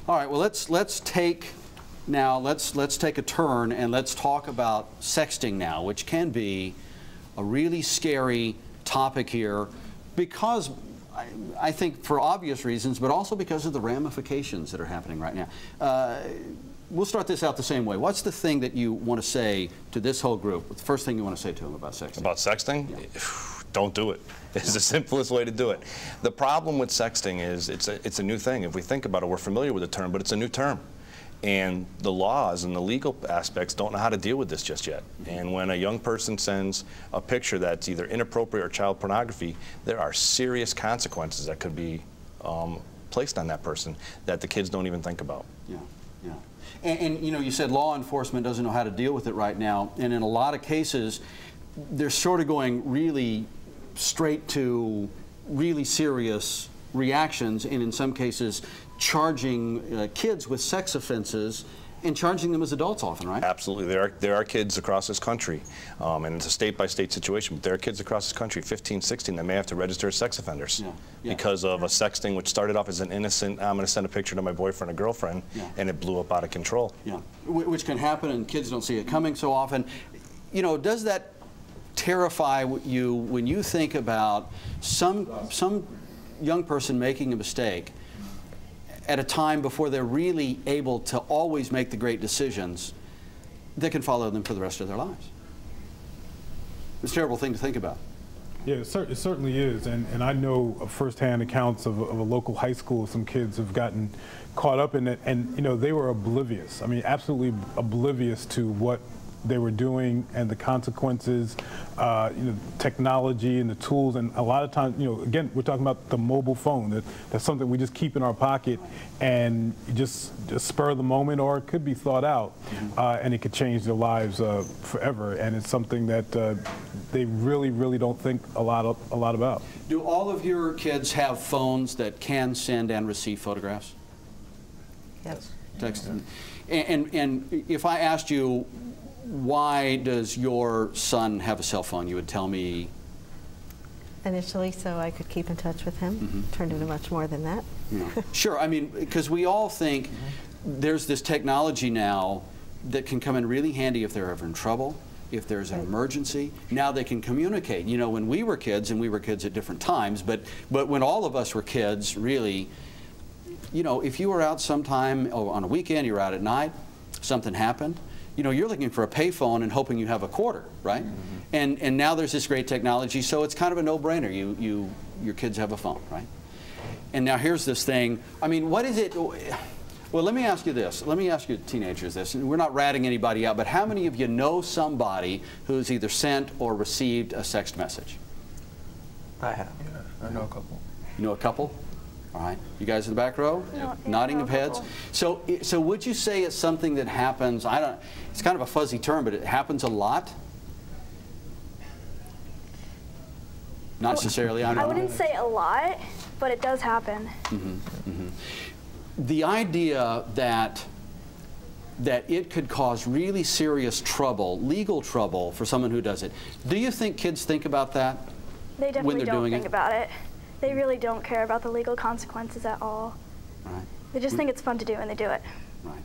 All right, well, let's take a turn and let's talk about sexting now, which can be a really scary topic here because I think for obvious reasons, but also because of the ramifications that are happening right now. We'll start this out the same way. What's the thing that you want to say to this whole group? What's the first thing you want to say to them about sexting? About sexting? Yeah. Don't do it. It's the simplest way to do it. The problem with sexting is it's a new thing. If we think about it, we're familiar with the term, but it's a new term. And the laws and the legal aspects don't know how to deal with this just yet. And when a young person sends a picture that's either inappropriate or child pornography, there are serious consequences that could be placed on that person that the kids don't even think about. Yeah, yeah. And you know, you said law enforcement doesn't know how to deal with it right now, and in a lot of cases, they're sort of going really straight to really serious reactions, and in some cases, charging kids with sex offenses and charging them as adults often, right? Absolutely. There are kids across this country, and it's a state-by-state situation, but there are kids across this country, 15, 16, that may have to register as sex offenders because of a sexting which started off as an innocent, I'm going to send a picture to my boyfriend or girlfriend, and it blew up out of control. Yeah, which can happen, and kids don't see it coming so often. You know, does that terrify you when you think about some young person making a mistake at a time before they're really able to always make the great decisions that can follow them for the rest of their lives? It's a terrible thing to think about. Yeah, it certainly is, and I know firsthand accounts of a local high school. Some kids have gotten caught up in it, and you know, they were oblivious. I mean, absolutely oblivious to what they were doing and the consequences, you know, technology and the tools, and a lot of times, you know, again, we're talking about the mobile phone. That's something we just keep in our pocket and just spur the moment, or it could be thought out, and it could change their lives forever. And it's something that they really don't think a lot about. Do all of your kids have phones that can send and receive photographs? Yes. Text. And if I asked you, why does your son have a cell phone, you would tell me? Initially, so I could keep in touch with him. Turned into much more than that. Yeah. Sure, I mean, because we all think there's this technology now that can come in really handy if they're ever in trouble, if there's an emergency. Now they can communicate. You know, when we were kids, and we were kids at different times, but when all of us were kids, really, you know, if you were out sometime on a weekend, you were out at night, something happened, you know, you're looking for a payphone and hoping you have a quarter, right? And now there's this great technology, so it's kind of a no-brainer. Your kids have a phone, right? And now here's this thing. I mean, what is it? Well, let me ask you this. Let me ask you teenagers this. And we're not ratting anybody out, but how many of you know somebody who's either sent or received a sext message? I have. Yeah, I know a couple. You know a couple? All right, you guys in the back row, nodding of heads. So would you say it's something that happens? It's kind of a fuzzy term, but it happens a lot. Not necessarily. I wouldn't say a lot, but it does happen. The idea that it could cause really serious trouble, legal trouble, for someone who does it. Do you think kids think about that? They definitely don't think it? about it. They really don't care about the legal consequences at all. Right. They just think it's fun to do, and they do it. Right.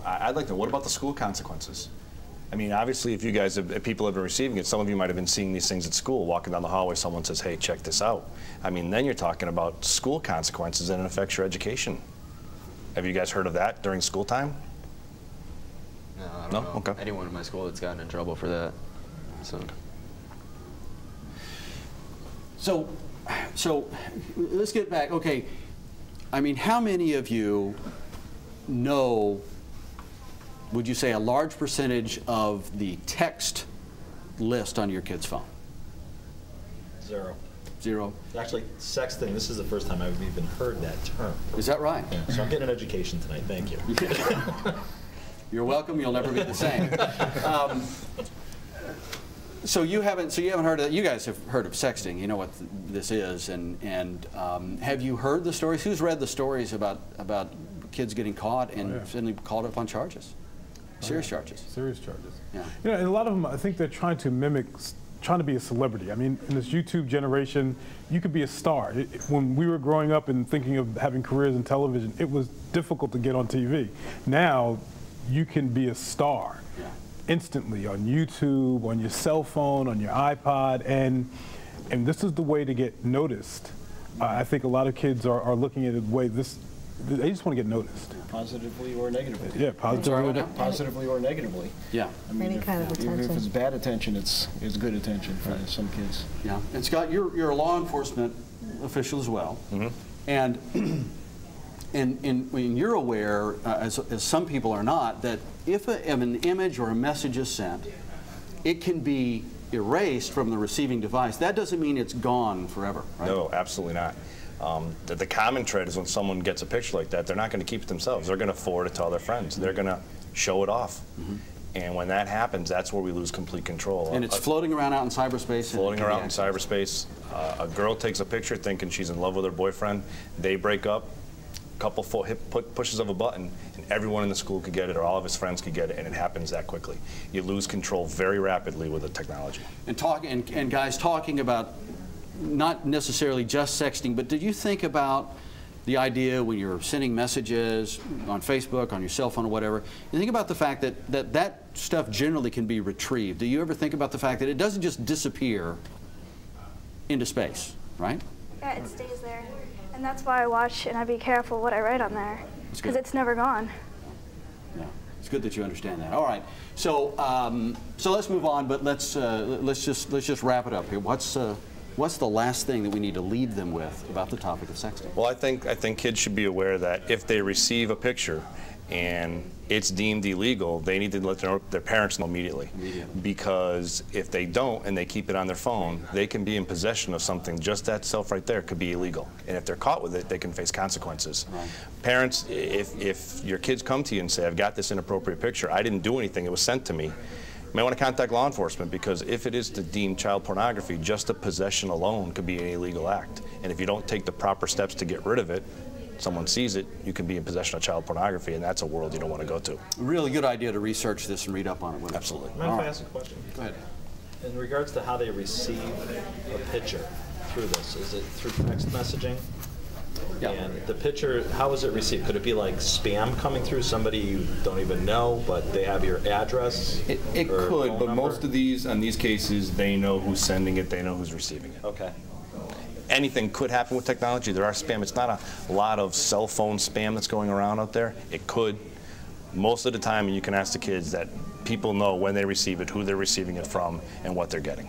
I'd like to know, what about the school consequences? I mean, obviously, if you guys, if people have been receiving it, some of you might have been seeing these things at school. Walking down the hallway, someone says, hey, check this out. I mean, then you're talking about school consequences, and it affects your education. Have you guys heard of that during school time? No, I don't know Okay. anyone in my school that's gotten in trouble for that. So let's get back. Okay, I mean, how many of you know, would you say, a large percentage of the text list on your kid's phone? Zero. Zero? Actually, sexting, this is the first time I've even heard that term. Is that right? Yeah, so I'm getting an education tonight. Thank you. You're welcome. You'll never be the same. So you haven't heard of that. You guys have heard of sexting. You know what this is, and have you heard the stories? Who's read the stories about kids getting caught and suddenly called up on charges, serious charges? Serious charges. Yeah. You know, and a lot of them, I think they're trying to mimic trying to be a celebrity. I mean, in this YouTube generation, you could be a star. When we were growing up and thinking of having careers in television, it was difficult to get on TV. Now, you can be a star instantly on YouTube, on your cell phone, on your iPod, and this is the way to get noticed. I think a lot of kids are looking at it the way they just want to get noticed. Positively or negatively. Yeah, Positively or negatively. Yeah. I mean, Any kind of attention. If it's bad attention, it's good attention for some kids. Yeah. And Scott, you're a law enforcement official as well. And when you're aware, as some people are not, that if an image or a message is sent, it can be erased from the receiving device. That doesn't mean it's gone forever, right? No, absolutely not. The common trait is when someone gets a picture like that, they're not going to keep it themselves. They're going to forward it to all their friends. They're going to show it off. And when that happens, that's where we lose complete control. And it's floating around out in cyberspace. Floating around in cyberspace. A girl takes a picture thinking she's in love with her boyfriend. They break up. Couple pushes of a button, and everyone in the school could get it, or all of his friends could get it, and it happens that quickly. You lose control very rapidly with the technology. And guys, talking about not necessarily just sexting, but did you think about the idea when you're sending messages on Facebook, on your cell phone or whatever, you think about the fact that stuff generally can be retrieved. Do you ever think about the fact that it doesn't just disappear into space, right? Yeah, it stays there. And that's why I watch and I be careful what I write on there, because it's never gone. Yeah, it's good that you understand that. All right, so so let's move on, but let's just wrap it up here. What's the last thing that we need to leave them with about the topic of sexting? Well, I think kids should be aware that if they receive a picture and it's deemed illegal, they need to let their parents know immediately. Because if they don't and they keep it on their phone, they can be in possession of something. Just that self right there could be illegal. And if they're caught with it, they can face consequences. Right. Parents, if your kids come to you and say, I've got this inappropriate picture, I didn't do anything, it was sent to me, you may want to contact law enforcement, because if it is to deem child pornography, just the possession alone could be an illegal act. And if you don't take the proper steps to get rid of it, someone sees it, you can be in possession of child pornography, and that's a world you don't want to go to. Really good idea to research this and read up on it. Absolutely. Mind if I ask a question? Go ahead. In regards to how they receive a picture through this, is it through text messaging? Yeah. And the picture, how is it received? Could it be like spam coming through, somebody you don't even know, but they have your address? It could, but most of these, on these cases, they know who's sending it, they know who's receiving it. Okay. Anything could happen with technology. There are spam. It's not a lot of cell phone spam that's going around out there. It could. Most of the time, you can ask the kids that people know when they receive it, who they're receiving it from, and what they're getting.